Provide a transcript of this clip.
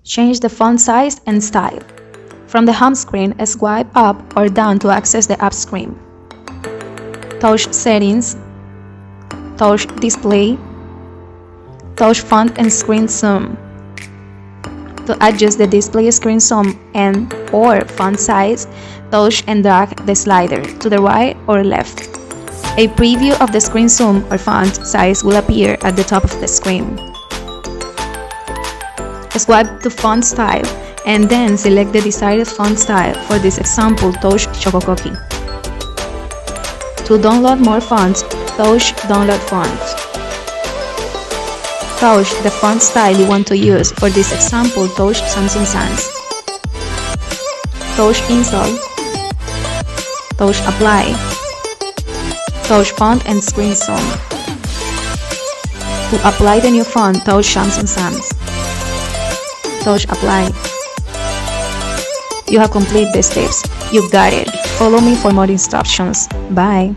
Change the font size and style. From the home screen, swipe up or down to access the app screen. Touch Settings, touch Display, touch Font and Screen Zoom. To adjust the display screen zoom and/or font size, touch and drag the slider to the right or left. A preview of the screen zoom or font size will appear at the top of the screen. Swipe to Font Style and then select the desired font style. For this example, touch Chococoki. To download more fonts, touch Download Font. Touch the font style you want to use. For this example, touch Samsung Sans. Touch Install. Touch Apply. Touch Font and Screen Zoom. To apply the new font, touch Samsung Sans. Touch Apply. You have completed the steps. You got it. Follow me for more instructions. Bye.